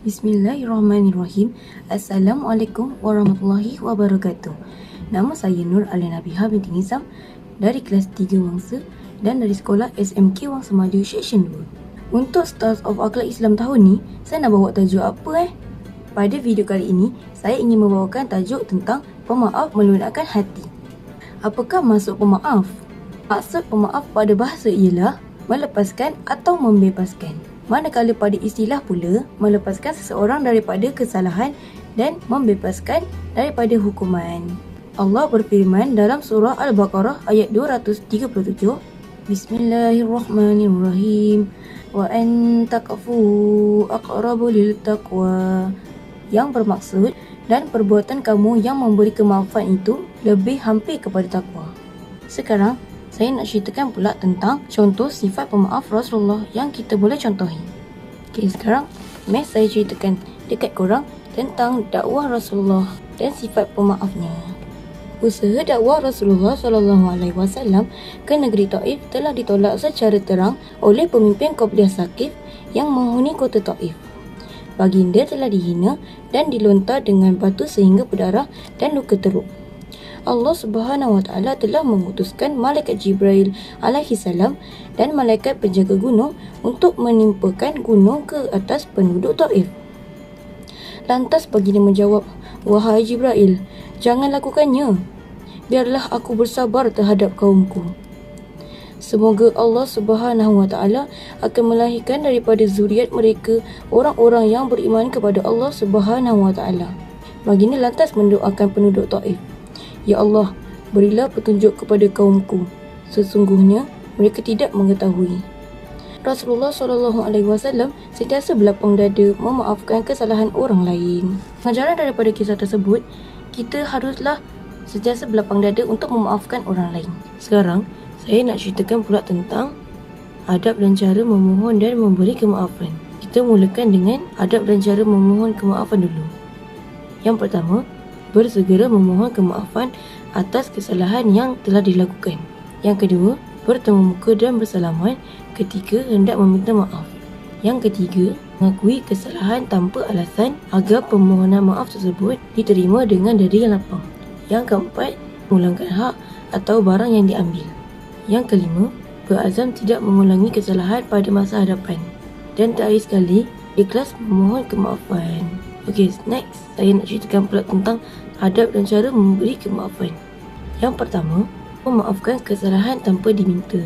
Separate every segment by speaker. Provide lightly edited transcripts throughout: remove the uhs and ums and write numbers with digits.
Speaker 1: Bismillahirrahmanirrahim. Assalamualaikum warahmatullahi wabarakatuh. Nama saya Nur Alina Biha binti Nizam dari kelas 3 Wangsa dan dari sekolah SMK Wangsa Maju Seksyen 2. Untuk Stars of Akhlak Islam tahun ni, saya nak bawa tajuk apa? Pada video kali ini, saya ingin membawakan tajuk tentang pemaaf melunakkan hati. Apakah maksud pemaaf? Maksud pemaaf pada bahasa ialah melepaskan atau membebaskan. Manakala pada istilah pula, melepaskan seseorang daripada kesalahan dan membebaskan daripada hukuman. Allah berfirman dalam surah Al-Baqarah ayat 237, Bismillahirrahmanirrahim. Wa an taqfu aqrabu lil taqwa. Yang bermaksud, dan perbuatan kamu yang memberi kemaafan itu lebih hampir kepada takwa. Sekarang, saya nak ceritakan pula tentang contoh sifat pemaaf Rasulullah yang kita boleh contohi. Okay, sekarang saya ceritakan dekat korang tentang dakwah Rasulullah dan sifat pemaafnya. Usaha dakwah Rasulullah SAW ke negeri Taif telah ditolak secara terang oleh pemimpin Qabiliyah Saqif yang menghuni kota Taif. Baginda telah dihina dan dilontar dengan batu sehingga berdarah dan luka teruk. Allah Subhanahu Wa Taala telah mengutuskan malaikat Jibril alaihi salam dan malaikat penjaga gunung untuk menimpakan gunung ke atas penduduk Taif. Lantas baginda menjawab, "Wahai Jibril, jangan lakukannya. Biarlah aku bersabar terhadap kaumku. Semoga Allah Subhanahu Wa Taala akan melahirkan daripada zuriat mereka orang-orang yang beriman kepada Allah Subhanahu Wa Taala." Baginda lantas mendoakan penduduk Taif, "Ya Allah, berilah petunjuk kepada kaumku. Sesungguhnya mereka tidak mengetahui." Rasulullah SAW sentiasa berlapang dada memaafkan kesalahan orang lain. Pengajaran daripada kisah tersebut, kita haruslah sentiasa berlapang dada untuk memaafkan orang lain. Sekarang, saya nak ceritakan pula tentang adab dan cara memohon dan memberi kemaafan. Kita mulakan dengan adab dan cara memohon kemaafan dulu. Yang pertama, bersegera memohon kemaafan atas kesalahan yang telah dilakukan. Yang kedua, bertemu muka dan bersalaman ketika hendak meminta maaf. Yang ketiga, mengakui kesalahan tanpa alasan agar permohonan maaf tersebut diterima dengan dada yang lapang. Yang keempat, mengulangkan hak atau barang yang diambil. Yang kelima, berazam tidak mengulangi kesalahan pada masa hadapan. Dan terakhir sekali, ikhlas memohon kemaafan. Okey, next, saya nak ceritakan pula tentang adab dan cara memberi kemaafan. Yang pertama, memaafkan kesalahan tanpa diminta.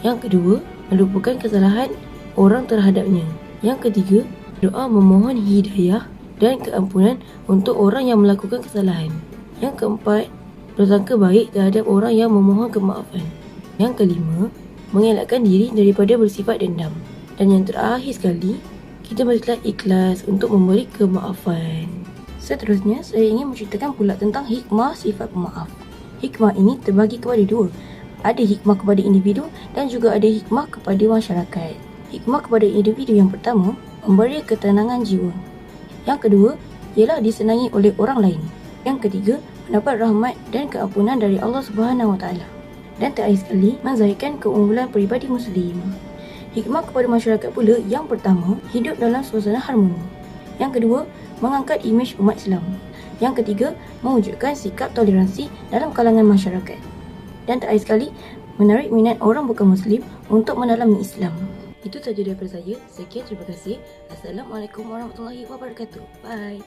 Speaker 1: Yang kedua, melupakan kesalahan orang terhadapnya. Yang ketiga, doa memohon hidayah dan keampunan untuk orang yang melakukan kesalahan. Yang keempat, bersangka baik terhadap orang yang memohon kemaafan. Yang kelima, mengelakkan diri daripada bersifat dendam. Dan yang terakhir sekali, kita mestilah ikhlas untuk memberi kemaafan. Seterusnya, saya ingin menceritakan pula tentang hikmah sifat pemaaf. Hikmah ini terbagi kepada dua. Ada hikmah kepada individu dan juga ada hikmah kepada masyarakat. Hikmah kepada individu yang pertama, memberi ketenangan jiwa. Yang kedua, ialah disenangi oleh orang lain. Yang ketiga, mendapat rahmat dan keampunan dari Allah Subhanahu Wa Taala. Dan terakhir sekali, menzahirkan keunggulan peribadi Muslim. Hikmah kepada masyarakat pula yang pertama, hidup dalam suasana harmoni. Yang kedua, mengangkat imej umat Islam. Yang ketiga, mewujudkan sikap toleransi dalam kalangan masyarakat. Dan terakhir sekali, menarik minat orang bukan Muslim untuk mendalami Islam. Itu sahaja daripada saya. Sekian, terima kasih. Assalamualaikum warahmatullahi wabarakatuh. Bye.